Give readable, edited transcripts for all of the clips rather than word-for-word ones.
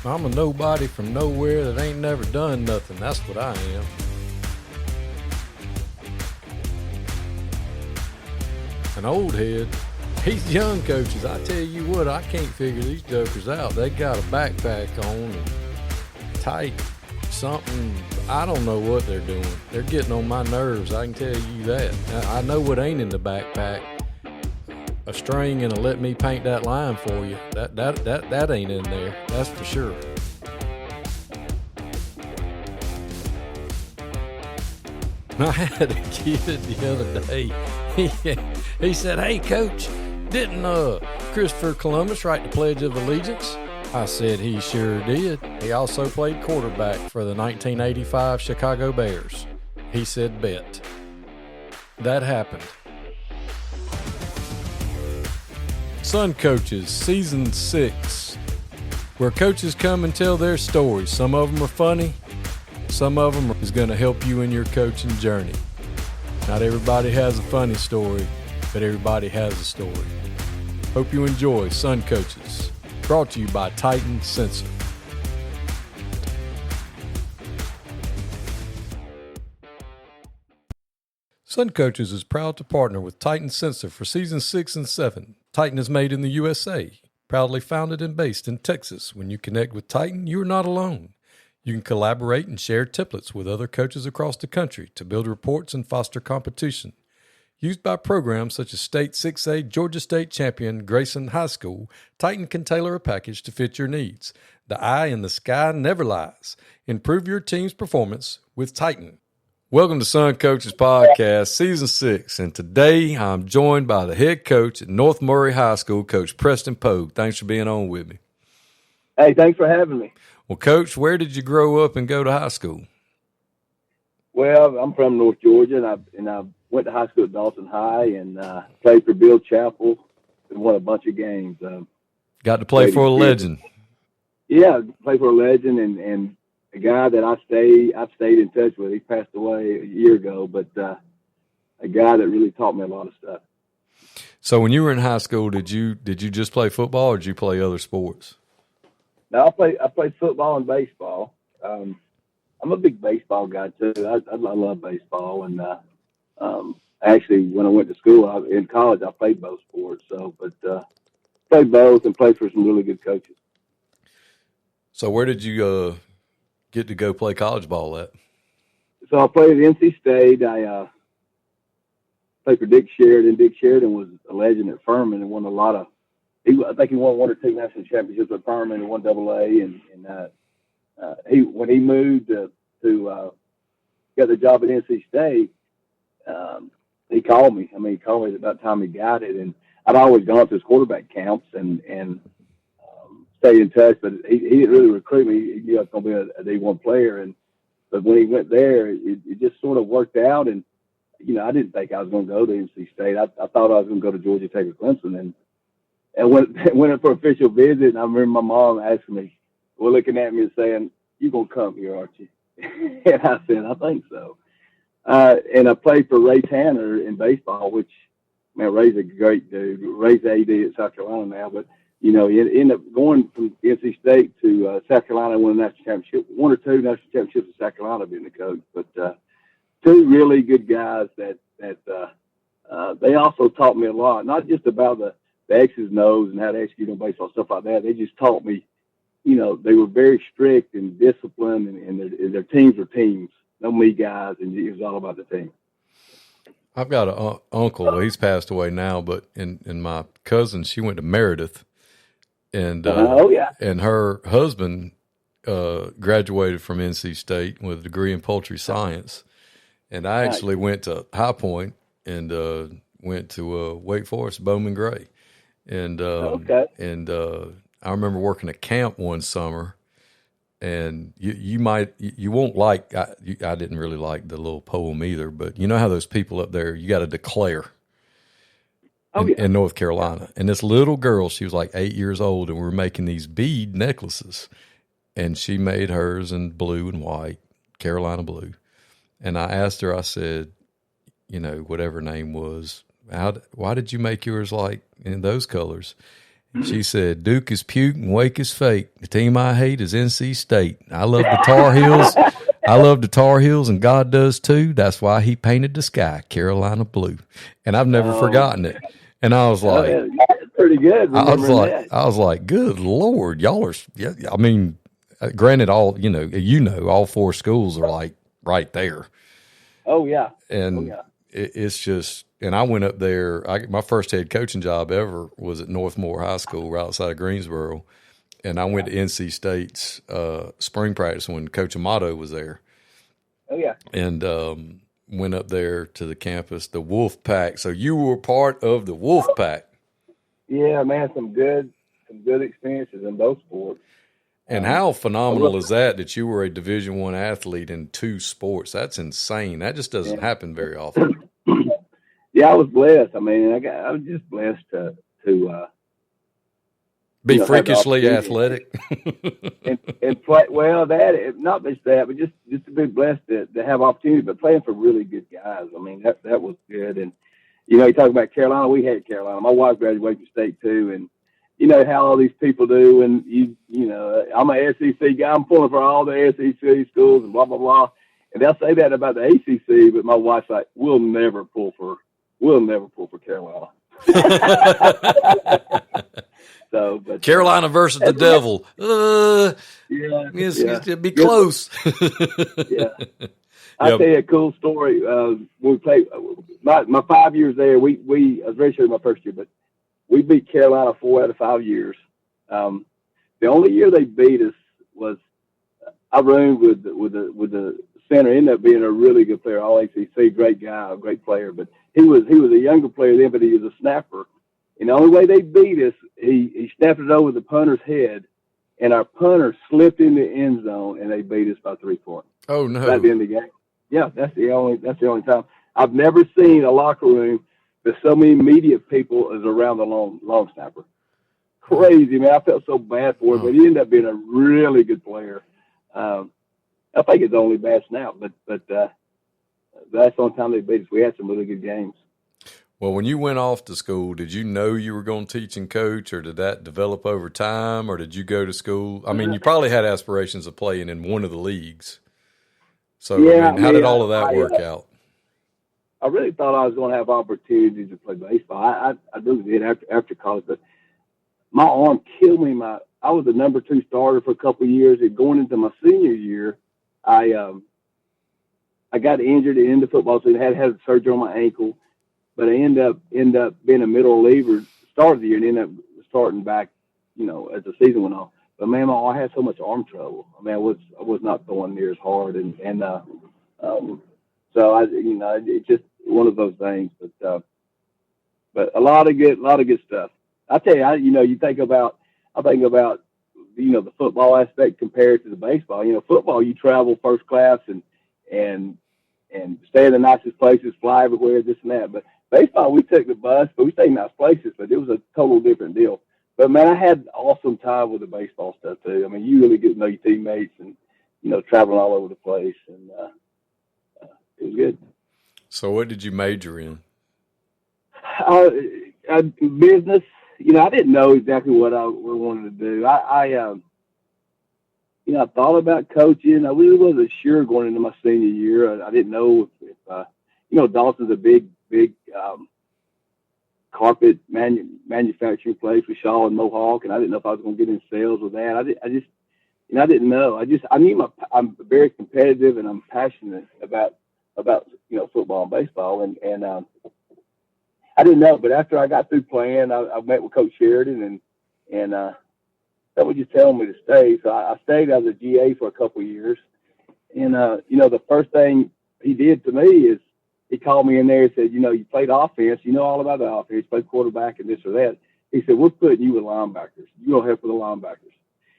I'm a nobody from nowhere that ain't never done nothing. That's what I am. An old head. These young coaches, I tell you what, I can't figure these jokers out. They got a backpack on and tight something. I don't know what they're doing. They're getting on my nerves, I can tell you that. I know what ain't in the backpack. A string and a let me paint that line for you. That ain't in there. That's for sure. I had a kid the other day. He said, "Hey, Coach, didn't Christopher Columbus write the Pledge of Allegiance?" I said, "He sure did. He also played quarterback for the 1985 Chicago Bears." He said, "Bet." That happened. Sun Coaches, Season 6, where coaches come and tell their stories. Some of them are funny. Some of them is going to help you in your coaching journey. Not everybody has a funny story, but everybody has a story. Hope you enjoy Sun Coaches, brought to you by Titan Sensor. Sun Coaches is proud to partner with Titan Sensor for Season 6 and 7. Titan is made in the USA, proudly founded and based in Texas. When you connect with Titan, you are not alone. You can collaborate and share templates with other coaches across the country to build reports and foster competition. Used by programs such as State 6A Georgia State Champion Grayson High School, Titan can tailor a package to fit your needs. The eye in the sky never lies. Improve your team's performance with Titan. Welcome to Sun Coaches Podcast, Season 6, and today I'm joined by the head coach at North Murray High School, Coach Preston Poag. Thanks for being on with me. Hey, thanks for having me. Well, Coach, where did you grow up and go to high school? Well, I'm from North Georgia, and I went to high school at Dalton High and played for Bill Chappell and won a bunch of games. Got to play for a legend. Yeah, played for a legend and a guy that I've stayed in touch with. He passed away a year ago, but a guy that really taught me a lot of stuff. So when you were in high school, did you just play football or did you play other sports? No, I played football and baseball. I'm a big baseball guy too. I love baseball, and actually, when I went to school, in college, I played both sports. But played both and played for some really good coaches. So where did you get to go play college ball at? So I played at NC State. I played for Dick Sheridan. Dick Sheridan was a legend at Furman and won a lot of. I think he won one or two national championships with Furman and won AA. When he moved to get the job at NC State, he called me. He called me about the time he got it, and I'd always gone to his quarterback camps and stayed in touch. But he didn't really recruit me. He knew I was going to be a D1 player, but when he went there, it just sort of worked out. And I didn't think I was going to go to NC State. I thought I was going to go to Georgia Tech or Clemson, and went in for official visit, and I remember my mom asking me, looking at me and saying, "You gonna come here, aren't you?" And I said, "I think so." And I played for Ray Tanner in baseball, which, man, Ray's a great dude. Ray's AD at South Carolina now, but he ended up going from NC State to South Carolina and won a national championship, one or two national championships in South Carolina being the coach. But two really good guys that they also taught me a lot, not just about the X's and O's and how to execute on baseball, stuff like that. They just taught me, they were very strict and disciplined, and their teams were teams, no me guys, and it was all about the team. I've got an uncle. He's passed away now, but in my cousin, she went to Meredith, and and her husband graduated from NC State with a degree in poultry science, and I actually went to High Point and went to Wake Forest, Bowman Gray. And I remember working at camp one summer, and you won't like. I didn't really like the little poem either, but you know how those people up there, you got to declare. In North Carolina, and this little girl, she was like 8 years old, and we were making these bead necklaces, and she made hers in blue and white, Carolina blue, and I asked her, I said, whatever her name was. Why did you make yours like in those colors? She said, Duke is puke and Wake is fake. The team I hate is NC State. I love the Tar Heels. I love the Tar Heels, and God does too. That's why he painted the sky Carolina blue. And I've never forgotten it. And I was like, pretty good. I was like, good Lord, y'all are, yeah, I mean, granted, all, all four schools are like right there. Oh, yeah. And it's just, and I went up there. My first head coaching job ever was at Northmore High School right outside of Greensboro. And I went to NC State's spring practice when Coach Amato was there. Oh, yeah. And went up there to the campus, the Wolf Pack. So you were part of the Wolf Pack. Yeah, man, some good experiences in both sports. And how phenomenal is that you were a Division I athlete in two sports? That's insane. That just doesn't happen very often. Yeah, I was blessed. I mean, I was just blessed to be freakishly athletic and play. Well, not just that, but just to be blessed to have opportunity, but playing for really good guys. I mean, that was good. And you talk about Carolina. We had Carolina. My wife graduated from state too, and you know how all these people do. And I'm an SEC guy. I'm pulling for all the SEC schools and blah blah blah. And they'll say that about the ACC, but my wife's like, we'll never pull for Carolina. So, but Carolina versus the devil. It'd be close. Yeah. I'll tell you a cool story. We played my 5 years there. I was very sure my first year, but we beat Carolina 4 out of 5 years. The only year they beat us was I roomed with the center. Ended up being a really good player, all ACC, great guy, a great player. But he was a younger player then, but he was a snapper. And the only way they beat us, he snapped it over the punter's head, and our punter slipped in the end zone, and they beat us by 3 points. Oh no! At the end of the game. Yeah, that's the only time I've never seen a locker room with so many media people as around the long snapper. Crazy, man! I felt so bad for him, but he ended up being a really good player. I think it's only bad snap, but that's the only time they beat us. We had some really good games. Well, when you went off to school, did you know you were going to teach and coach, or did that develop over time, or did you go to school? I mean, you probably had aspirations of playing in one of the leagues. So, yeah, how did all of that work out? I really thought I was going to have opportunities to play baseball. I really did after college, but my arm killed me. I was the number 2 starter for a couple of years, and going into my senior year, I got injured at the end of football season. I had surgery on my ankle. But I end up being a middle reliever, started the year, and ended up starting back, as the season went on. But man, I had so much arm trouble. I mean, I was not throwing near as hard, and so it's just one of those things. But a lot of good stuff. I tell you, I think about the football aspect compared to the baseball. Football, you travel first class and stay in the nicest places, fly everywhere, this and that. But baseball, we took the bus, but we stayed in nice places, but it was a total different deal. But, man, I had awesome time with the baseball stuff, too. I mean, you really get to know your teammates and, traveling all over the place. And it was good. So what did you major in? Business. I didn't know exactly what I wanted to do. I thought about coaching. I really wasn't sure going into my senior year. I didn't know if Dalton's a big carpet manufacturing place with Shaw and Mohawk, and I didn't know if I was going to get in sales with that. I didn't know. I knew I'm very competitive and I'm passionate about football and baseball, and I didn't know. But after I got through playing, I met with Coach Sheridan, and that was just telling me to stay. So I stayed as a GA for a couple of years, and the first thing he did to me is he called me in there and said, you played offense, you know all about the offense, you played quarterback and this or that. He said, we're putting you with linebackers. You're going to help with the linebackers.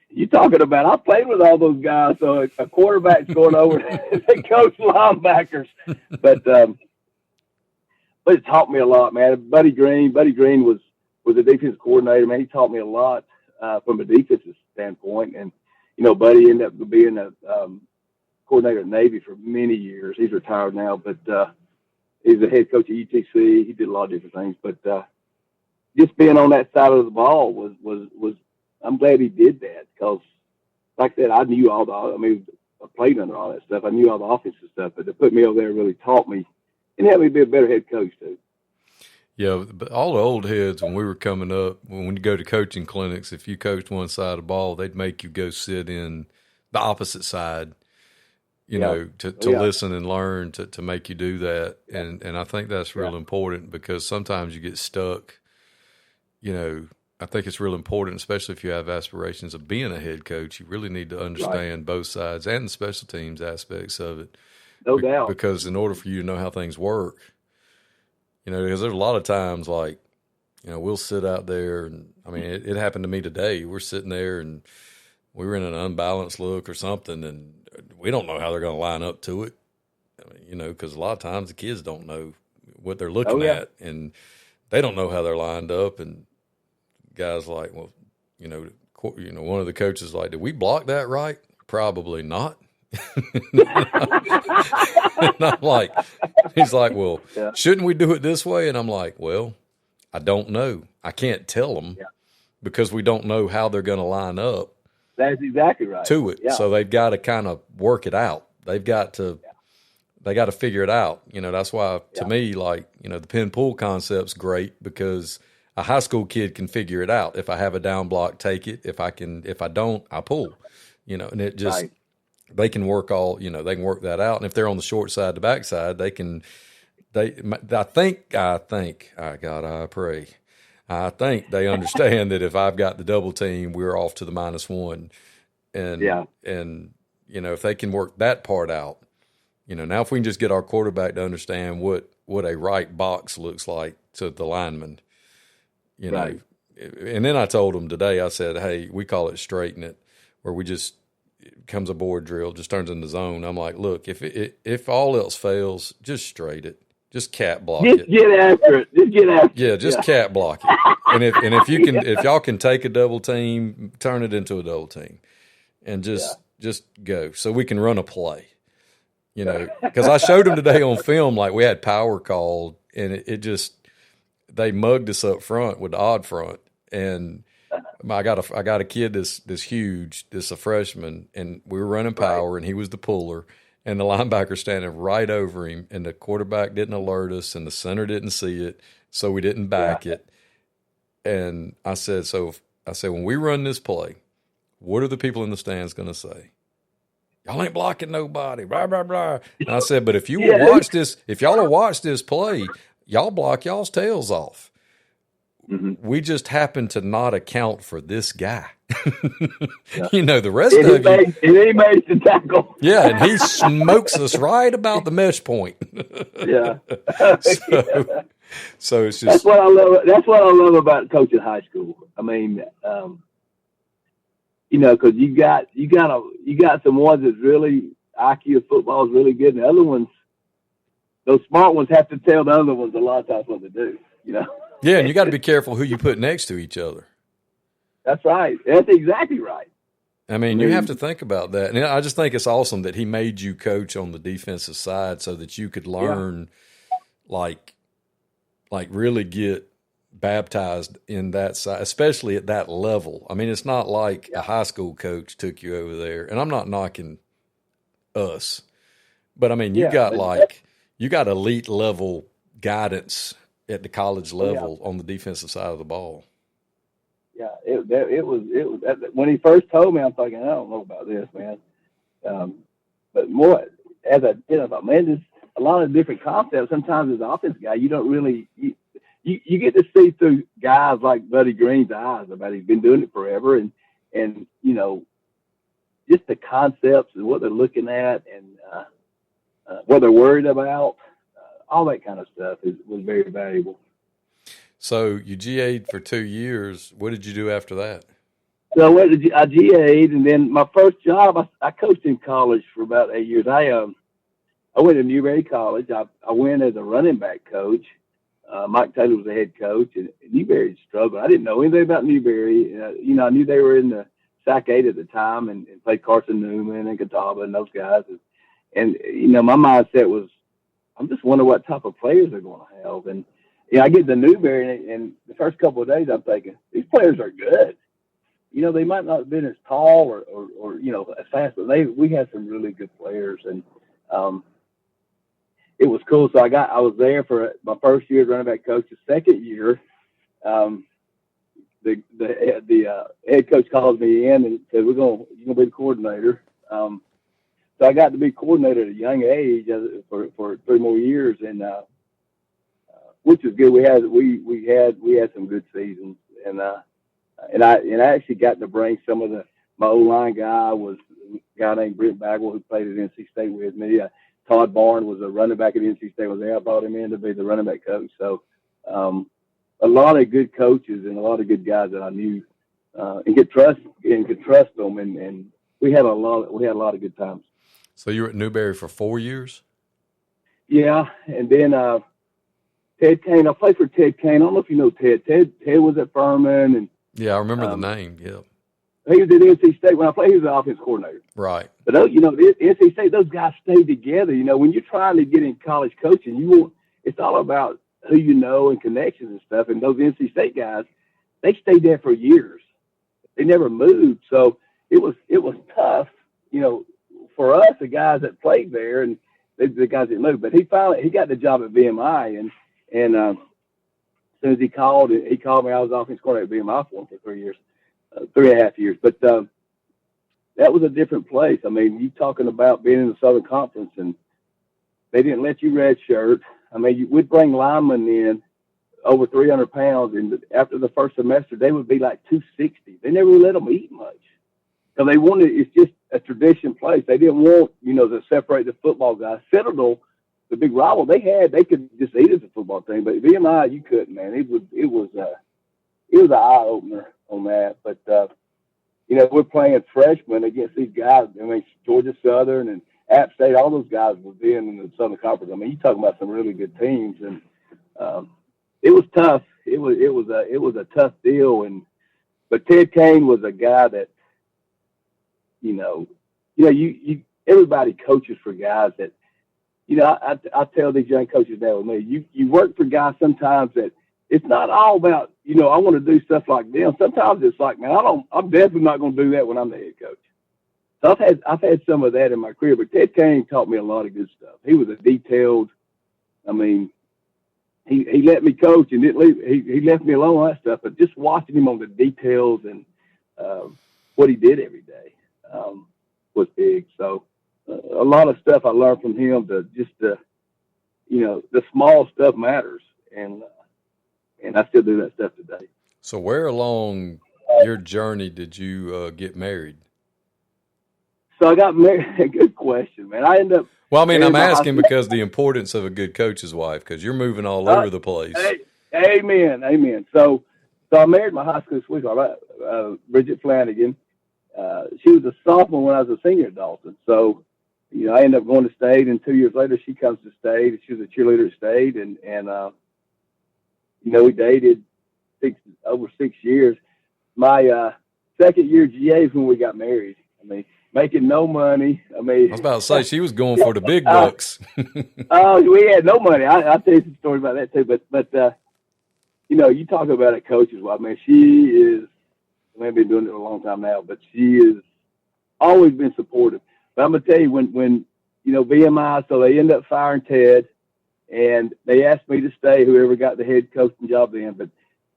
You talking about, I played with all those guys, so a quarterback's going over and coach linebackers. But it taught me a lot, man. Buddy Green was a defensive coordinator, man. He taught me a lot from a defensive standpoint. And, Buddy ended up being a coordinator at Navy for many years. He's retired now, but he's the head coach at UTC. He did a lot of different things, but just being on that side of the ball was. I'm glad he did that because, like I said, I knew all the. I mean, I played under all that stuff. I knew all the offensive stuff, but to put me over there really taught me and helped me be a better head coach too. Yeah, but all the old heads, when we were coming up, when you go to coaching clinics, if you coached one side of the ball, they'd make you go sit in the opposite side, you know, to listen and learn, to make you do that. And I think that's real important because sometimes you get stuck, you know. I think it's real important, especially if you have aspirations of being a head coach. You really need to understand both sides and the special teams aspects of it. No doubt. Because in order for you to know how things work, you know, because there's a lot of times like, you know, we'll sit out there and, I mean, it happened to me today. We're sitting there and we were in an unbalanced look or something and we don't know how they're going to line up to it. I mean, you know, because a lot of times the kids don't know what they're looking at and they don't know how they're lined up. And guys like, well, you know, one of the coaches like, did we block that right? Probably not. And I'm like, he's like, well, shouldn't we do it this way? And I'm like, well, I don't know. I can't tell them because we don't know how they're going to line up. That's exactly right. To it. Yeah. So they've got to kind of work it out. They've got to, they got to figure it out. You know, that's why to me, like, you know, the pin pull concept's great because a high school kid can figure it out. If I have a down block, take it. If I don't, I pull, you know, and it just, they can work all, you know, they can work that out. And if they're on the short side, the back side, I think, God, I pray. I think they understand that if I've got the double team, we're off to the -1. And, you know, if they can work that part out, you know, now if we can just get our quarterback to understand what a right box looks like to the lineman, you know. And then I told him today, I said, hey, we call it straighten it, where we just, it comes a board drill, just turns into zone. I'm like, look, if all else fails, just straight it. Just cat block it. Get after it. Just get after it. Yeah, just cat block it. And if you can, if y'all can take a double team, turn it into a double team, and just go so we can run a play. You know, because I showed them today on film, like we had power called, and it just they mugged us up front with the odd front, and I got a kid this huge, a freshman, and we were running power, and he was the puller. And the linebacker standing right over him, and the quarterback didn't alert us, and the center didn't see it, so we didn't back it. And I said, when we run this play, what are the people in the stands going to say? Y'all ain't blocking nobody, blah, blah, blah. And I said, but if you will watch this, if y'all will watch this play, y'all block y'all's tails off. Mm-hmm. We just happen to not account for this guy. You know, the rest of you. And he made the tackle. Yeah, and he smokes us right about the mesh point. Yeah. So it's just that's what I love. That's what I love about coaching high school. I mean, you know, because you got some ones that's really IQ of football is really good, and the other ones, those smart ones have to tell the other ones a lot of times what to do. You know. Yeah, and you got to be careful who you put next to each other. That's right. That's exactly right. I mean, you have to think about that. And I just think it's awesome that he made you coach on the defensive side so that you could learn, like really get baptized in that side, especially at that level. I mean, it's not like a high school coach took you over there. And I'm not knocking us. But, I mean, you got elite level guidance at the college level on the defensive side of the ball. Yeah, it was when he first told me, I'm thinking, I don't know about this, man. But more as I thought, man, there's a lot of different concepts. Sometimes as an offense guy, you don't really you get to see through guys like Buddy Green's eyes about he's been doing it forever, and you know, just the concepts and what they're looking at and what they're worried about. All that kind of stuff was very valuable. So you GA'd for 2 years. What did you do after that? So I GA'd, and then my first job, I coached in college for about 8 years. I went to Newberry College. I went as a running back coach. Mike Taylor was the head coach, and Newberry struggled. I didn't know anything about Newberry. You know, I knew they were in the SAC 8 at the time and played Carson Newman and Catawba and those guys. And you know, my mindset was, I'm just wondering what type of players they're going to have. And, you know, I get to Newberry, and the first couple of days, I'm thinking, these players are good. You know, they might not have been as tall or you know, as fast, but we had some really good players. And it was cool. So I was there for my first year as running back coach. The second year, the head coach calls me in and said, you're going to be the coordinator. So I got to be coordinator at a young age for 3 more years, and which is good. We had some good seasons, and I actually got to bring some of my O-line guy was a guy named Brent Bagwell who played at NC State with me. Todd Barnes was a running back at NC State. Was there. I brought him in to be the running back coach. So a lot of good coaches and a lot of good guys that I knew and could trust them, and we had a lot of good times. So you were at Newberry for 4 years? Yeah, and then Ted Kane. I played for Ted Kane. I don't know if you know Ted. Ted was at Furman, and yeah, I remember the name. Yeah, he was at NC State when I played. He was the offense coordinator. Right. But you know, NC State, those guys stayed together. You know, when you're trying to get in college coaching, it's all about who you know and connections and stuff. And those NC State guys, they stayed there for years. They never moved, so it was tough. You know, for us, the guys that played there and the guys that moved. But he got the job at BMI, and as soon as he called me. I was offense coordinator at BMI for him for 3 years, 3.5 years. But that was a different place. I mean, you talking about being in the Southern Conference, and they didn't let you redshirt. I mean, we'd bring linemen in over 300 pounds, and after the first semester, they would be like 260. They never let them eat much. So they wanted, it's just a tradition place. They didn't want, you know, to separate the football guys. Citadel, the big rival, they could just eat as a football team, but VMI, you couldn't, man. It was an eye opener on that. But, you know, we're playing freshmen against these guys. I mean, Georgia Southern and App State, all those guys were in the Southern Conference. I mean, you're talking about some really good teams, and it was tough. It was a tough deal, but Ted Kane was a guy that, you everybody coaches for guys that, you know, I tell these young coaches now with me, you work for guys sometimes that it's not all about, you know, I want to do stuff like them. Sometimes it's like, man, I'm definitely not going to do that when I'm the head coach. So I've had some of that in my career, but Ted Kane taught me a lot of good stuff. He was a detailed, I mean, he let me coach and didn't leave. He left me alone on that stuff, but just watching him on the details and what he did every day was big. So a lot of stuff I learned from him you know, the small stuff matters. And I still do that stuff today. So where along your journey did you get married? So I got married. Good question, man. I ended up. Well, I mean, I'm asking because the importance of a good coach's wife, because you're moving all over the place. Amen. So I married my high school sweetheart, Bridget Flanagan. She was a sophomore when I was a senior at Dalton. So, you know, I ended up going to State, and 2 years later, she comes to State. She was a cheerleader at State, and you know, we dated over 6 years. My second year GA is when we got married. I mean, making no money. I was about to say, she was going for the big bucks. We had no money. I'll tell you some stories about that too. But you know, you talk about it, coaches. Well, I mean, she is. I mean, been doing it a long time now, but she has always been supportive. But I'm gonna tell you, when you know, VMI, so they ended up firing Ted, and they asked me to stay. Whoever got the head coaching job then, but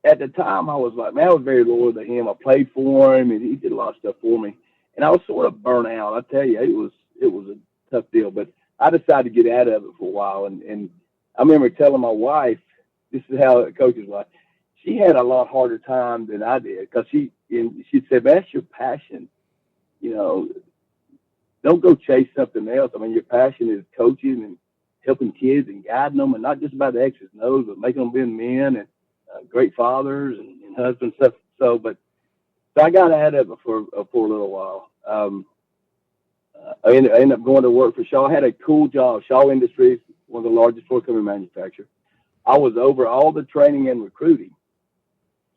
at the time, I was like, man, I was very loyal to him. I played for him, and he did a lot of stuff for me. And I was sort of burnt out. I tell you, it was a tough deal. But I decided to get out of it for a while. And I remember telling my wife, this is how it coaches like. She had a lot harder time than I did because she said, that's your passion. You know, don't go chase something else. I mean, your passion is coaching and helping kids and guiding them, and not just about the X's and O's, but making them be men and great fathers and husbands stuff. So I got out of it for a little while. I ended up going to work for Shaw. I had a cool job. Shaw Industries, one of the largest floor covering manufacturers. I was over all the training and recruiting.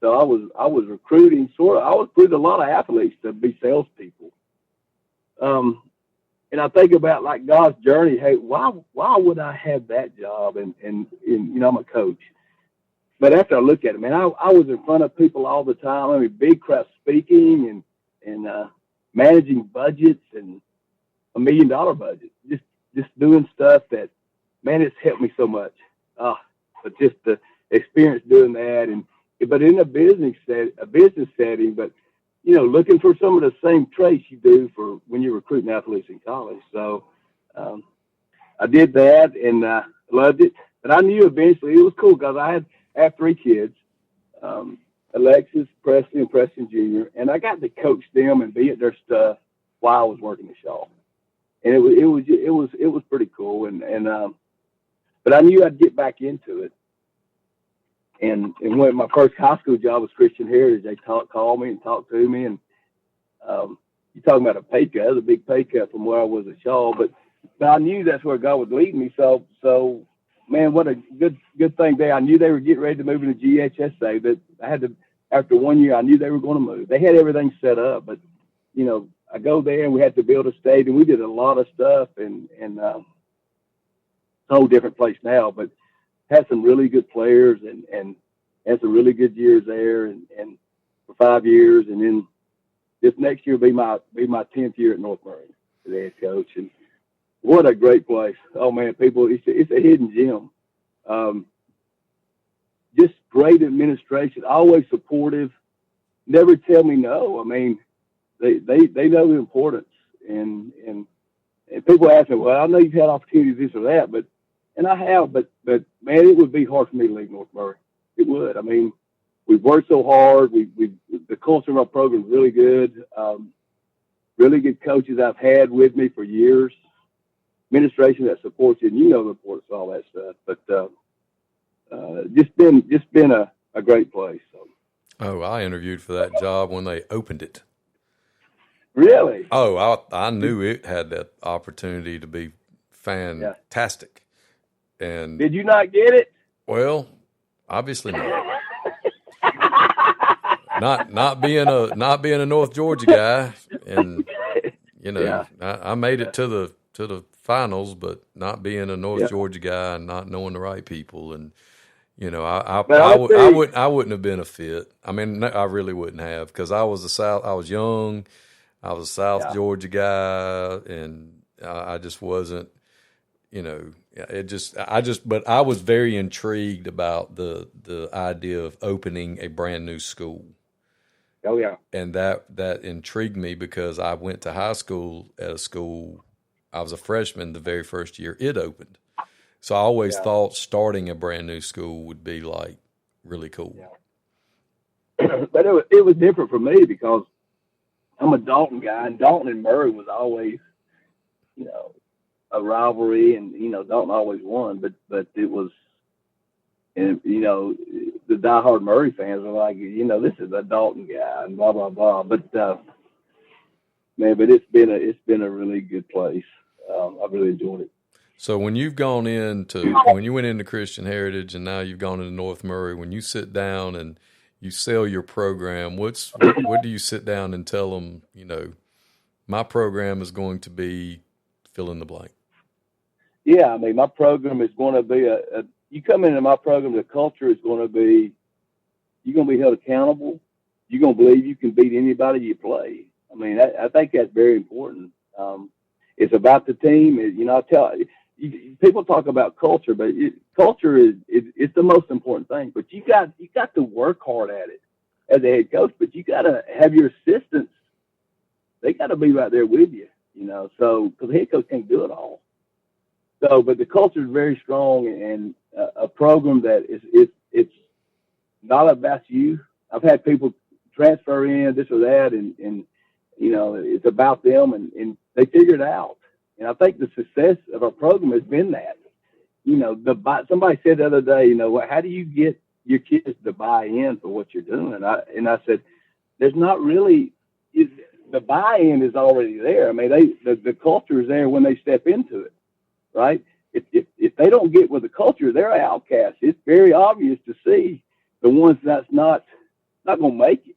So I was recruiting I was recruiting a lot of athletes to be salespeople. And I think about like God's journey. Hey, why would I have that job? And you know, I'm a coach. but after I look at it, man, I was in front of people all the time. I mean, big crowd speaking and managing budgets and $1 million budget, just doing stuff that, man, it's helped me so much. But just the experience doing that, but in a business setting, but looking for some of the same traits you do for when you're recruiting athletes in college. So I did that and loved it. But I knew eventually it was cool because I have 3 kids, Alexis, Preston, and Preston Jr., and I got to coach them and be at their stuff while I was working at Shaw. And it was pretty cool. But I knew I'd get back into it. And when my first high school job was Christian Heritage, they called me and talked to me. And you're talking about a pay cut. It was a big pay cut from where I was at Shaw. But I knew that's where God would lead me. So man, what a good thing there. I knew they were getting ready to move into GHSA. But I had to, after 1 year, I knew they were going to move. They had everything set up. But, I go there and we had to build a stadium. We did a lot of stuff and it's a whole different place now. But had some really good players and had some really good years there and for 5 years. And then this next year will be my 10th year at North Murray as the head coach. And what a great place. Oh man, people, it's a hidden gem. Just great administration, always supportive, never tell me no. I mean, they know the importance and people ask me, well, I know you've had opportunities this or that, and I have, but man, it would be hard for me to leave North Murray. It would. I mean, we've worked so hard. The culture of our program is really good. Really good coaches I've had with me for years. Administration that supports you, and the importance of all that stuff. But just been a great place. So. Oh, I interviewed for that job when they opened it. Really? Oh, I knew it had that opportunity to be fantastic. And did you not get it? Well, obviously not. not being a North Georgia guy, and I made it to the finals, but not being a North Georgia guy and not knowing the right people, and I wouldn't have been a fit. I mean, I really wouldn't have, because I was young. I was a South Georgia guy, and I just wasn't, but I was very intrigued about the idea of opening a brand new school. Oh yeah. And that intrigued me because I went to high school at a school. I was a freshman the very first year it opened. So I always thought starting a brand new school would be like really cool. Yeah. But it was different for me because I'm a Dalton guy, and Dalton and Murray was always, a rivalry, and Dalton always won, but it was, and the diehard Murray fans were like, this is a Dalton guy, and blah blah blah. But man, but it's been a really good place. I've really enjoyed it. So when you went into Christian Heritage, and now you've gone into North Murray, when you sit down and you sell your program, what do you sit down and tell them, my program is going to be fill in the blank? Yeah, I mean, my program is going to be you come into my program, the culture is going to be, you're going to be held accountable. You're going to believe you can beat anybody you play. I mean, I think that's very important. It's about the team. I tell people talk about culture, but culture is the most important thing. But you got to work hard at it as a head coach. But you got to have your assistants. They got to be right there with you. So because the head coach can't do it all. So, but the culture is very strong, and a program that it's not about you. I've had people transfer in this or that, and it's about them, and they figure it out. And I think the success of our program has been that. Somebody said the other day, how do you get your kids to buy in for what you're doing? And I said, there's not really, the buy-in is already there. I mean, the culture is there when they step into it, right? If they don't get with the culture, they're outcasts. It's very obvious to see the ones that's not going to make it.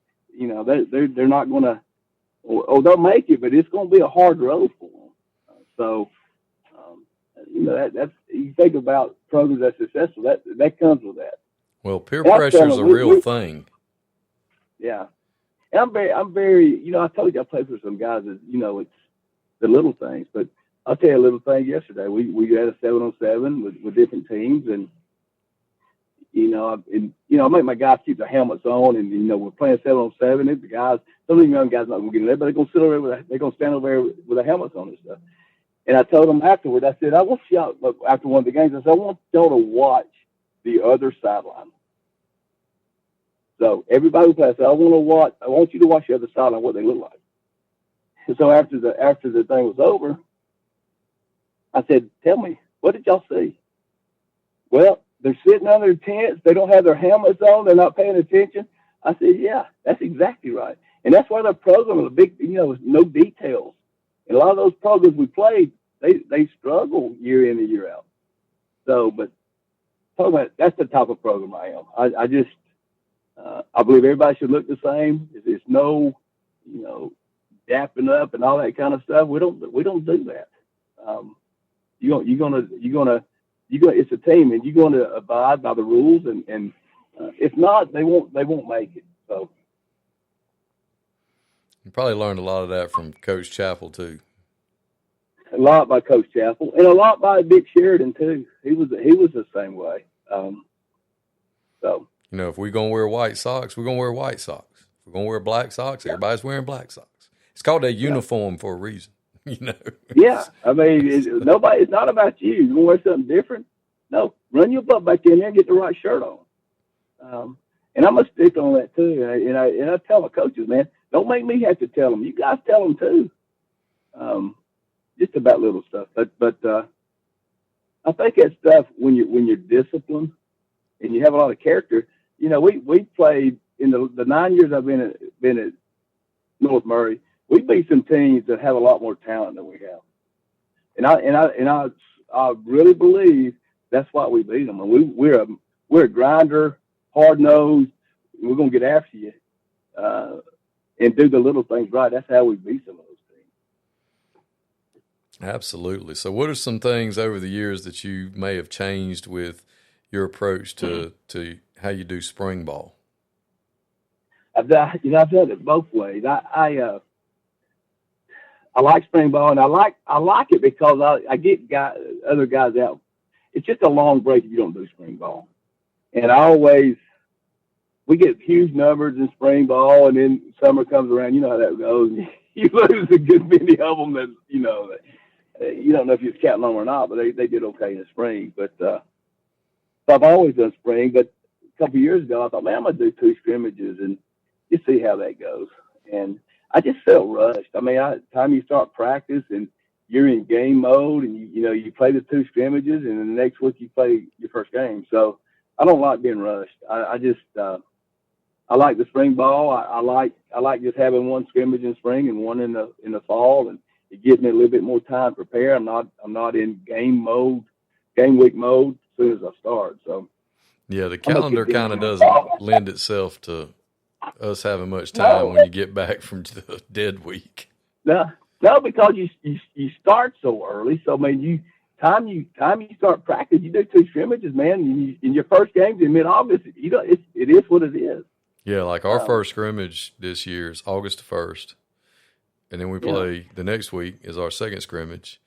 They're not going to, or they'll make it, but it's going to be a hard road for them. So, that's, you think about programs that's successful, that comes with that. Well, peer pressure is a real thing. Yeah. And I'm very, I told you I played for some guys that, it's the little things, but I'll tell you a little thing yesterday. We had a 7-on-7 with different teams, and I make my guys keep their helmets on, and we're playing 7-on-7. And the guys, some of the young guys not gonna get in there, but they're gonna sit over there they're gonna stand over there with their helmets on and stuff. And I told them afterward, I said, I want y'all, after one of the games, I said, I want y'all to watch the other sideline. So everybody who plays, I want you to watch the other sideline, what they look like. And so after the thing was over, I said, tell me, what did y'all see? Well, they're sitting under their tents. They don't have their helmets on. They're not paying attention. I said, yeah, that's exactly right. And that's why the program is a big, with no details. And a lot of those programs we played, they struggle year in and year out. So, but talking about, that's the type of program I am. I believe everybody should look the same. There's no, dapping up and all that kind of stuff. We don't do that. It's a team, and you're going to abide by the rules, and if not, they won't make it. So you probably learned a lot of that from Coach Chappell too. A lot by Coach Chappell, and a lot by Dick Sheridan too. He was the same way. So if we're gonna wear white socks, we're gonna wear white socks. If we're gonna wear black socks, everybody's wearing black socks. It's called a uniform for a reason. Yeah, I mean, it's not about you. You want to wear something different? No, run your butt back in there and get the right shirt on. And I'm gonna stick on that too. And I tell my coaches, man, don't make me have to tell them. You guys tell them too. Just about little stuff, but I think that stuff when you're disciplined and you have a lot of character. We played in the 9 years I've been at North Murray. We beat some teams that have a lot more talent than we have, and I really believe that's why we beat them. And we're a grinder, hard nosed. We're gonna get after you and do the little things right. That's how we beat some of those teams. Absolutely. So, what are some things over the years that you may have changed with your approach to how you do spring ball? I've done it both ways. I like spring ball, and I like it because I get other guys out. It's just a long break if you don't do spring ball. And we get huge numbers in spring ball, and then summer comes around. You know how that goes. You lose a good many of them that, you don't know if you're counting them or not, but they did okay in the spring. But so I've always done spring. But a couple of years ago, I thought, man, I'm going to do 2 scrimmages and just see how that goes. And I just felt rushed. I mean, time you start practice and you're in game mode, and you play the 2 scrimmages, and then the next week you play your first game. So I don't like being rushed. I like the spring ball. I like just having 1 scrimmage in spring and 1 in the fall, and it gives me a little bit more time to prepare. I'm not in game week mode as soon as I start. So yeah, the calendar kind of doesn't lend itself to us having much time when you get back from the dead week. No, because you start so early. So I mean, time you start practice, you do 2 scrimmages, man. In your first game's in mid-August. It is what it is. Yeah, like our first scrimmage this year is August 1st, and then we play the next week is our second scrimmage,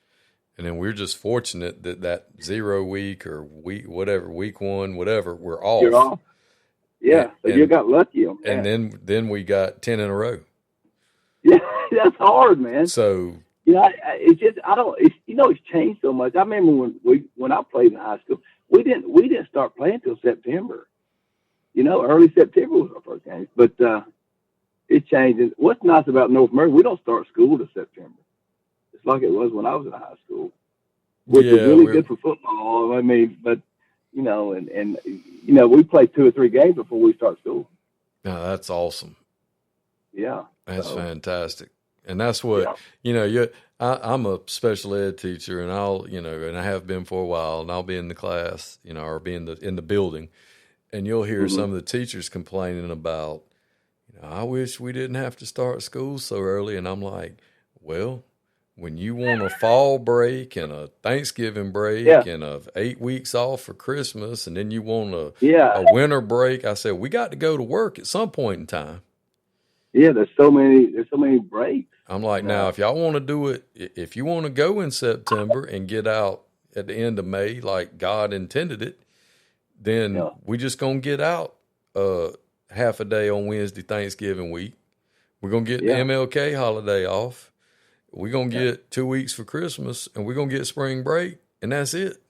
and then we're just fortunate that 0 week or week 1, whatever, we're off. You're off. Yeah, so you got lucky on that. And then we got 10 in a row. Yeah, that's hard, man. So it's just it's changed so much. I remember when I played in high school, we didn't start playing till September. Early September was our first game, but it changed. And what's nice about North Murray, we don't start school till September. It's like it was when I was in high school, which is really good for football. I mean, but we play 2 or 3 games before we start school. No, that's awesome. Yeah, that's fantastic. And that's what I'm a special ed teacher, and and I have been for a while, and I'll be in the class, or be in the building, and you'll hear some of the teachers complaining about, I wish we didn't have to start school so early, and I'm like, well, when you want a fall break and a Thanksgiving break and 8 weeks off for Christmas, and then you want a winter break, I said, we got to go to work at some point in time. Yeah, there's so many breaks. I'm like, now, if y'all want to do it, if you want to go in September and get out at the end of May like God intended it, then we just going to get out half a day on Wednesday, Thanksgiving week. We're going to get the MLK holiday off. We're going to get 2 weeks for Christmas, and we're going to get spring break, and that's it.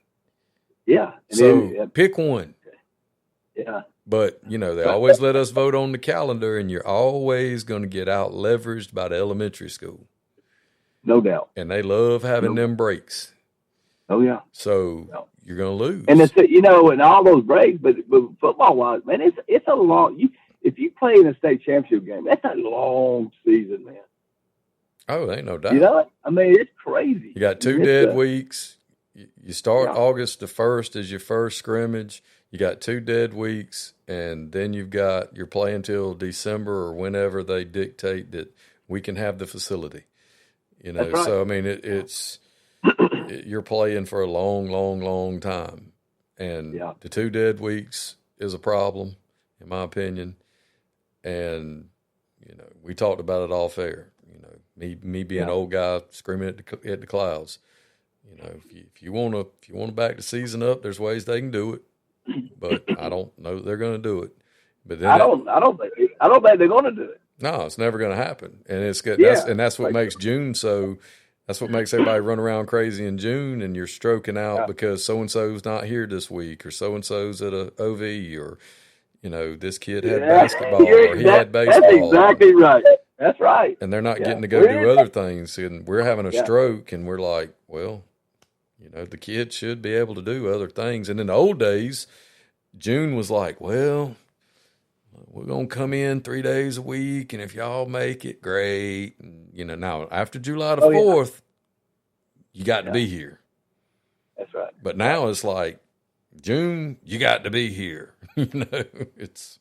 Yeah. And so pick one. Yeah. But, you know, they always let us vote on the calendar, and you're always going to get out leveraged by the elementary school. No doubt. And they love having them breaks. Oh, yeah. So you're going to lose. And it's, you know, and all those breaks, but football-wise, man, it's a long if you play in a state championship game, that's a long season, man. Oh, ain't no doubt. You know what? I mean, it's crazy. You got 2 dead weeks. You start August the 1st as your first scrimmage. You got 2 dead weeks, and then you're playing till December or whenever they dictate that we can have the facility. You know, right. So I mean, you're playing for a long, long, long time, and the 2 dead weeks is a problem, in my opinion. And you know, we talked about it off air. You know, me being an old guy screaming at the clouds. You know, if you want to back the season up, there's ways they can do it. But I don't know that they're going to do it. But then I don't think they're going to do it. No, it's never going to happen. And it's good. That's what makes June so. That's what makes everybody run around crazy in June, and you're stroking out because so and so's not here this week, or so and so's at a OV, or you know, this kid had basketball, or he had baseball. That's exactly right. That's right. And they're not getting to go do other things, and we're having a stroke, and we're like, well. You know, the kids should be able to do other things. And in the old days, June was like, well, we're going to come in 3 days a week, and if y'all make it, great. And, you know, now after July the 4th, you got to be here. That's right. But now it's like, June, you got to be here. You know, it's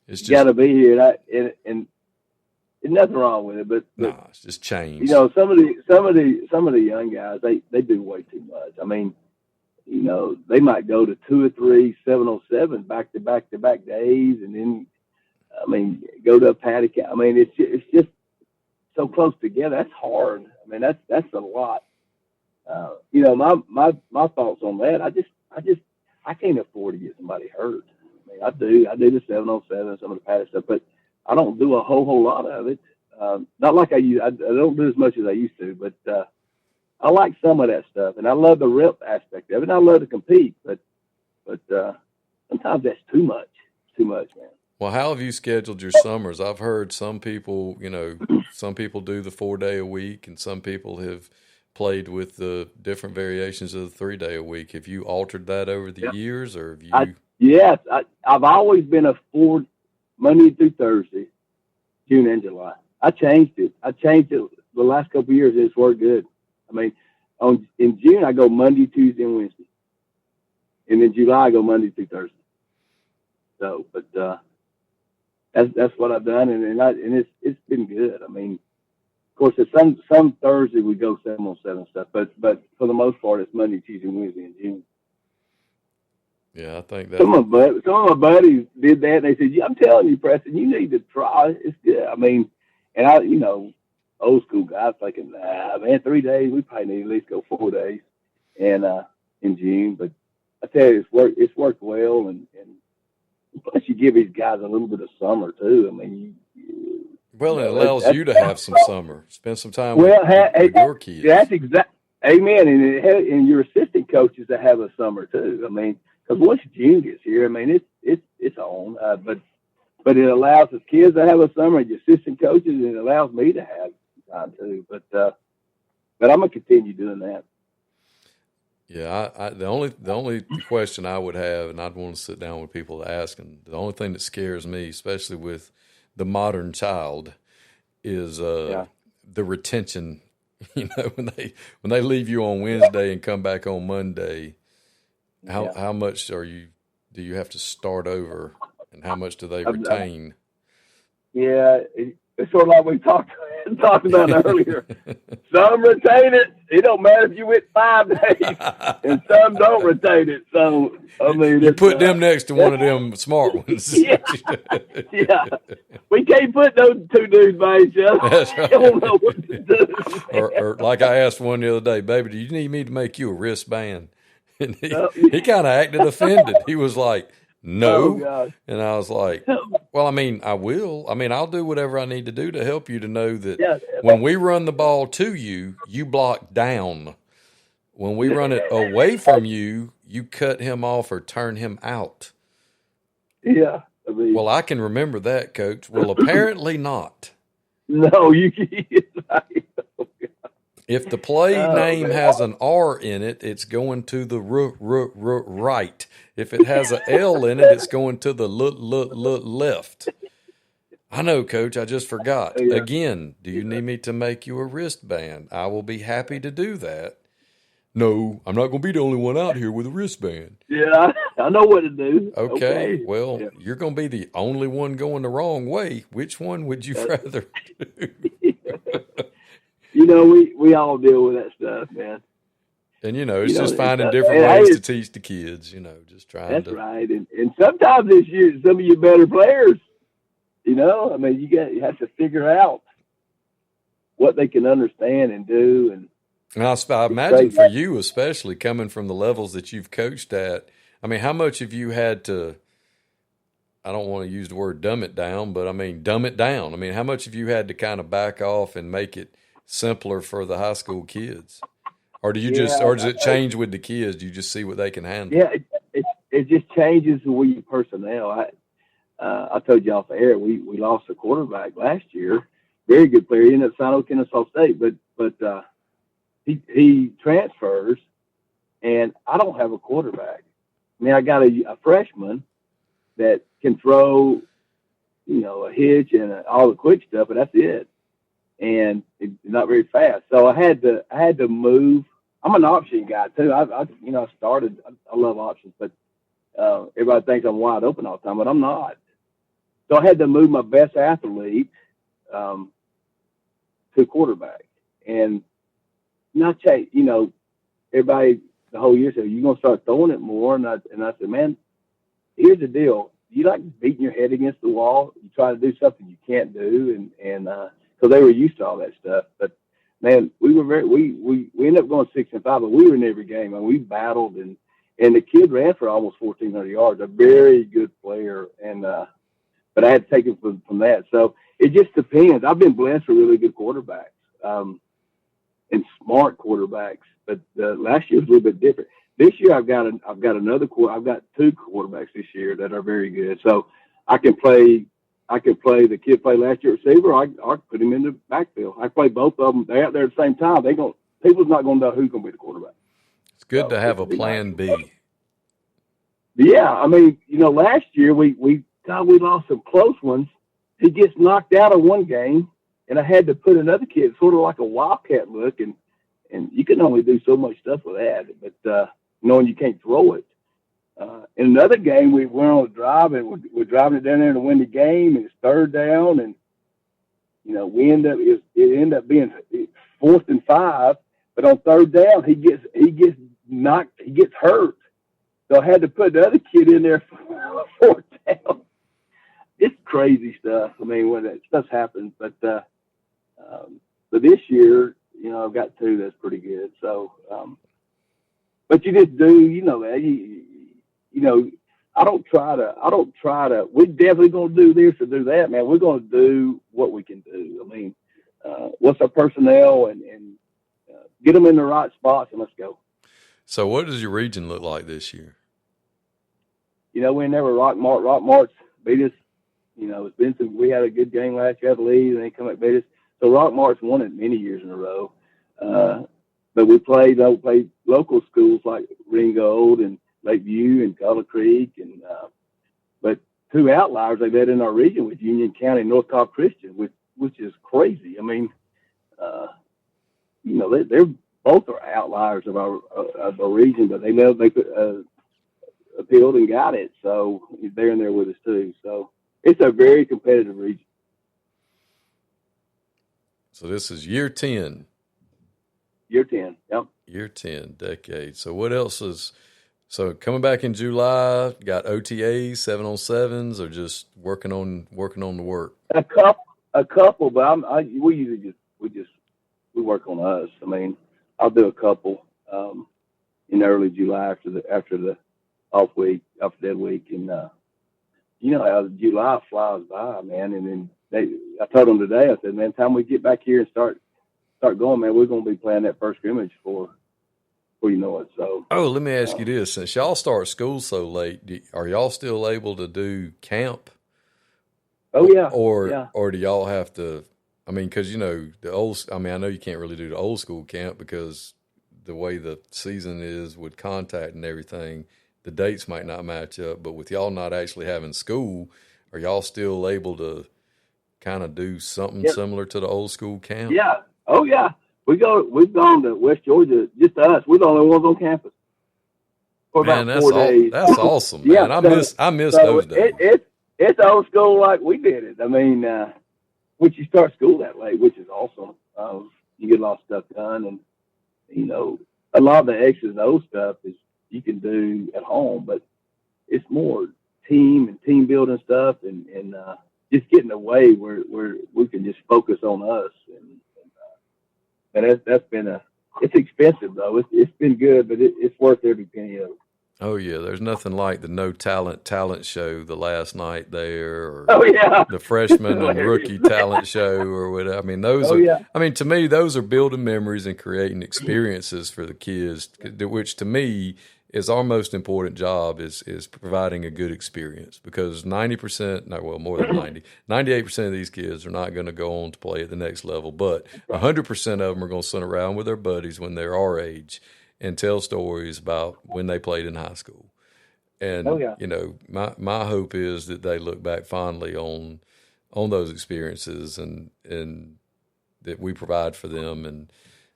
just. You got to be here. And there's nothing wrong with it, but no, it's just changed. You know, some of the young guys, they do way too much. I mean, you know, they might go to 2 or 3 707 back to back days, and then, I mean, go to a paddy. I mean, it's just so close together. That's hard. I mean, that's a lot. You know, my thoughts on that. I can't afford to get somebody hurt. I mean, I do the 707, some of the paddy stuff, but I don't do a whole lot of it. Not like I don't do as much as I used to, but I like some of that stuff, and I love the rep aspect of it. And I love to compete, but sometimes that's too much. Too much, man. Well, how have you scheduled your summers? I've heard some people, you know, some people do the 4-day a week, and some people have played with the different variations of the 3-day a week. Have you altered that over the years, or have you? Yes, I've always been a 4 Monday through Thursday, June and July. I changed it the last couple of years. It's worked good. I mean, in June I go Monday, Tuesday, and Wednesday, and in July I go Monday through Thursday. So, but that's what I've done, and it's been good. I mean, of course, there's some Thursday we go 7-on-7 stuff, but for the most part it's Monday, Tuesday, and Wednesday in June. Yeah, I think that some of my buddies did that. And they said, "I'm telling you, Preston, you need to try. It's good." I mean, and I, you know, old school guys thinking, "Nah, man, 3 days. We probably need to at least go 4 days." And in June, but I tell you, it's worked well, and plus you give these guys a little bit of summer too. I mean, it allows you to have some summer, spend some time with your kids. That's exact. Amen. And your assistant coaches that have a summer too. I mean. Because once June gets here, I mean, it's on. But it allows the kids to have a summer, and your assistant coaches, and it allows me to have time too. But I'm gonna continue doing that. Yeah, the only question I would have, and I'd want to sit down with people to ask, and the only thing that scares me, especially with the modern child, is the retention. You know, when they leave you on Wednesday and come back on Monday. How much do you have to start over, and how much do they retain? Yeah, it's sort of like we talked talked about it earlier. Some retain it. It don't matter if you went 5 days, and some don't retain it. So I mean, you put them next to one of them smart ones. Yeah, yeah. We can't put those 2 dudes by each other. That's right. I don't know what to do. Or like I asked one the other day, baby, do you need me to make you a wristband? And he kind of acted offended. He was like, no. Oh, and I was like, well, I mean, I will. I mean, I'll do whatever I need to do to help you to know that when we run the ball to you, you block down. When we run it away from you, you cut him off or turn him out. Yeah. I mean, well, I can remember that, Coach. Well, apparently not. No, you can't. If the play name has an R in it, it's going to the right. If it has a L in it, it's going to the left. I know, Coach. I just forgot. Yeah. Again, do you need me to make you a wristband? I will be happy to do that. No, I'm not going to be the only one out here with a wristband. Yeah, I know what to do. Okay. Well, you're going to be the only one going the wrong way. Which one would you rather do? You know, we all deal with that stuff, man. And, it's just finding different ways to teach the kids, just trying to. That's right. And sometimes this year, some of you better players, I mean, you have to figure out what they can understand and do. And I imagine for you, especially coming from the levels that you've coached at, I mean, how much have you had to, I don't want to use the word dumb it down, but I mean, dumb it down. I mean, how much have you had to kind of back off and make it simpler for the high school kids? Or do you or does it change with the kids? Do you just see what they can handle? Yeah, it just changes with your personnel. I told you off the air, we lost a quarterback last year. Very good player. He ended up signing with Kennesaw State, but he transfers, and I don't have a quarterback. I mean, I got a freshman that can throw, a hitch and all the quick stuff, but that's it. And it's not very fast. So I had to move. I'm an option guy too. I love options, but everybody thinks I'm wide open all the time, but I'm not. So I had to move my best athlete to quarterback, and not change. Everybody the whole year said, "You're gonna start throwing it more," and I said, "Man, here's the deal. You like beating your head against the wall. You try to do something you can't do, and so they were used to all that stuff. But man, we ended up going 6-5, but we were in every game and we battled, and the kid ran for almost 1,400 yards. A very good player, and but I had to take him from that. So it just depends. I've been blessed with really good quarterbacks and smart quarterbacks, but last year was a little bit different. This year I've got I've got 2 quarterbacks this year that are very good. So I can play the kid played last year receiver. I put him in the backfield. I play both of them. They're out there at the same time. People's not going to know who's going to be the quarterback. It's good to have a plan B. Yeah, I mean, last year we lost some close ones. He gets knocked out of one game, and I had to put another kid, sort of like a wildcat look, and you can only do so much stuff with that. But knowing you can't throw it. In another game, we went on a drive, and we're driving it down there to win the game, and it's 3rd down, and it ended up being 4th and 5. But on 3rd down, he gets knocked, he gets hurt, so I had to put the other kid in there for 4th down. It's crazy stuff. I mean, when that stuff happens, but this year, I've got 2 that's pretty good. So, but you just do, that I don't try to, we're definitely going to do this or do that, man. We're going to do what we can do. I mean, what's our personnel and get them in the right spots and let's go. So what does your region look like this year? We never Rock March beat us. It's been we had a good game last year, had the lead, and they come up and beat us. So Rock March won it many years in a row. But we played local schools like Ringgold and Lakeview and Color Creek, and but 2 outliers they've had in our region with Union County and North Cobb Christian, which is crazy. I mean, they're both are outliers of our region, but they appealed and got it, so they're in there with us too. So it's a very competitive region. So this is year 10. Year 10, yep. Year 10, decade. So what else is, so coming back in July, got OTAs, 7-on-7s, or just working on the work? A couple, but we usually we work on us. I mean, I'll do a couple in early July after the off dead week, and you know how July flies by, man. And then I told them today, I said, man, time we get back here and start going, man, we're going to be playing that first scrimmage for you know it. So, let me ask you this: since y'all start school so late, are y'all still able to do camp? Oh yeah. Or do y'all have to? I mean, because you know I know you can't really do the old school camp because the way the season is with contact and everything, the dates might not match up. But with y'all not actually having school, are y'all still able to kind of do something similar to the old school camp? Yeah. Oh yeah. We've gone to West Georgia, just us. We're the only ones on campus for about 4 days. That's awesome, man. Yeah, I miss those days. It's old school like we did it. I mean, once you start school that late, which is awesome, you get a lot of stuff done, and you know, a lot of the X's and O stuff is you can do at home, but it's more team building stuff, and just getting away where we can just focus on us, and that's been it's expensive though. It's been good, but it's worth every penny of it. Oh yeah, there's nothing like the no talent show the last night there, or the freshman and rookie talent show, or whatever. I mean, I mean, to me, those are building memories and creating experiences for the kids, which to me is our most important job is providing a good experience, because 98% of these kids are not going to go on to play at the next level, but 100% of them are going to sit around with their buddies when they're our age and tell stories about when they played in high school. And, you know, my hope is that they look back fondly on those experiences and that we provide for them.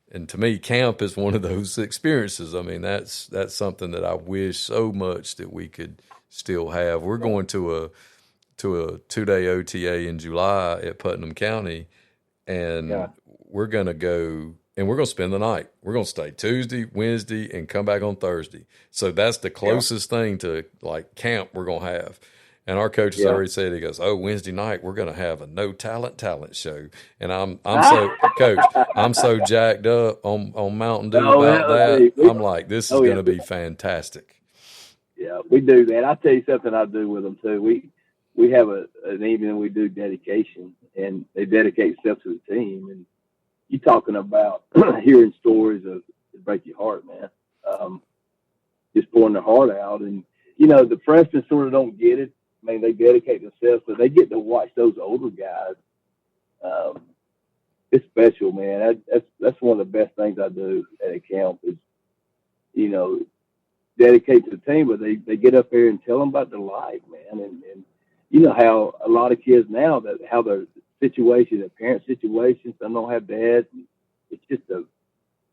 And to me, camp is one of those experiences. I mean, that's something that I wish so much that we could still have. We're going to a 2-day OTA in July at Putnam County, and we're going to go and we're going to spend the night. We're going to stay Tuesday, Wednesday, and come back on Thursday. So that's the closest thing to like camp we're going to have. And our coach has already said, he goes, Wednesday night, we're going to have a no talent show. And I'm so jacked up on Mountain Dew about that. I'm like, this is going to be fantastic. Yeah, we do that. I'll tell you something I do with them too. We have an evening we do dedication, and they dedicate themselves to the team. And you talking about hearing stories that break your heart, man. Just pouring their heart out. And, you know, the freshmen sort of don't get it. I mean, they dedicate themselves, but they get to watch those older guys. It's special, man. That's one of the best things I do at a camp is, you know, dedicate to the team, but they get up there and tell them about their life, man. And you know how a lot of kids now, how their situation, their parent situations, some don't have dads. It's just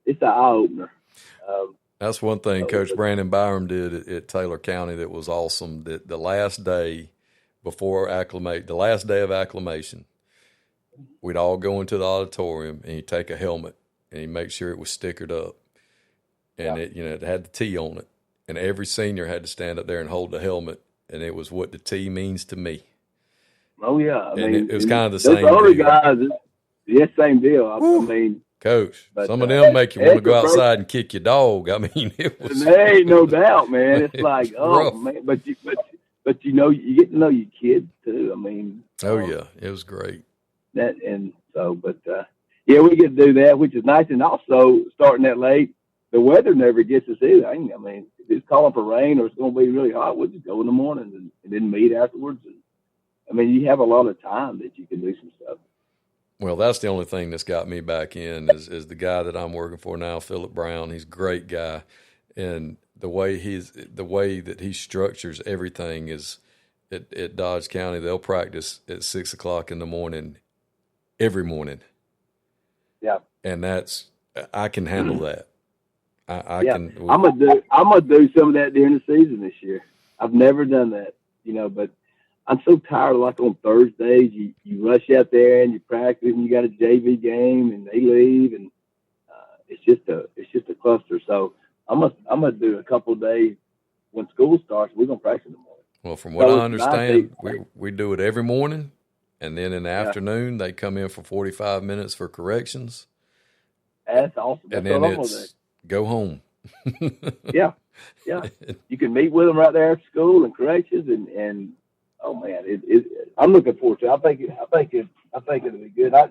it's an eye-opener. That's one thing Coach Brandon Byram did at Taylor County that was awesome. That the last day the last day of acclimation, we'd all go into the auditorium and he'd take a helmet and he'd make sure it was stickered up, and it had the T on it, and every senior had to stand up there and hold the helmet, and it was what the T means to me. Oh yeah, I mean, it was kind of the same. Those older guys, same deal. I mean. Coach, some of them make you want to go outside and kick your dog. I mean, it was. There ain't no doubt, man. It's like, oh man, but you know, you get to know your kids too. I mean, yeah, it was great. We get to do that, which is nice. And also, starting that late, the weather never gets us either. I mean, if it's calling for rain or it's going to be really hot, we'll just go in the morning and then meet afterwards. And I mean, you have a lot of time that you can do some stuff. Well, that's the only thing that's got me back in is the guy that I'm working for now, Philip Brown. He's a great guy, and the way that he structures everything is at Dodge County. They'll practice at 6:00 in the morning every morning. Yeah, and I can handle that. I can. I'm gonna do some of that during the season this year. I've never done that, you know, but I'm so tired. Like on Thursdays, you rush out there and you practice, and you got a JV game, and they leave, and it's just a cluster. So I'm gonna do a couple of days when school starts. We're gonna practice in the morning. Well, from what I understand, we do it every morning, and then in the afternoon they come in for 45 minutes for corrections. That's awesome. And then it's go home. Yeah. You can meet with them right there after school and corrections, and oh man, I'm looking forward to it. I think it'll be good. I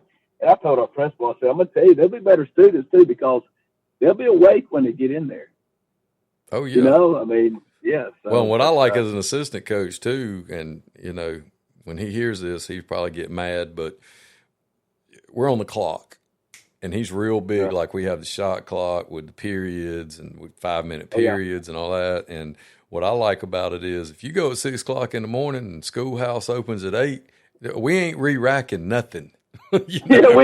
told our principal, I said, I'm gonna tell you, they'll be better students too because they'll be awake when they get in there. Oh yeah. You know, I mean, yeah. So, well, what I like as an assistant coach too, and you know, when he hears this, he'd probably get mad, but we're on the clock. And he's real big, like we have the shot clock with the periods and with 5-minute periods and all that. And what I like about it is if you go at 6 o'clock in the morning and schoolhouse opens at 8, we ain't re-racking nothing. You know,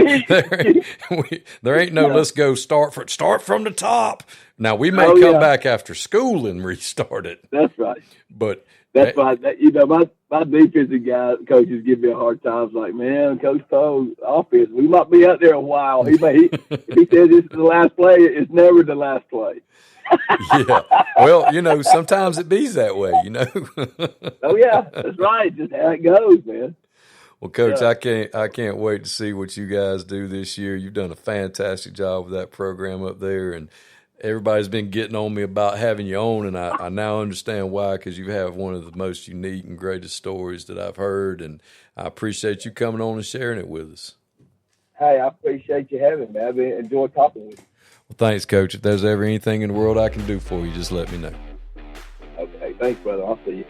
there ain't no let's go start from the top. Now we may come back after school and restart it. That's right. But that's why my defensive coaches give me a hard time. It's like, man, Coach Poag, offense, we might be out there a while. If he says this is the last play, it's never the last play. Yeah. Well, you know, sometimes it bees that way, you know. Oh yeah, that's right. Just how it goes, man. Well, Coach, I can't wait to see what you guys do this year. You've done a fantastic job with that program up there, and everybody's been getting on me about having you on, and I now understand why, because you have one of the most unique and greatest stories that I've heard, and I appreciate you coming on and sharing it with us. Hey, I appreciate you having me. I've enjoyed talking with you. Well, thanks, Coach. If there's ever anything in the world I can do for you, just let me know. Okay, thanks, brother. I'll see you.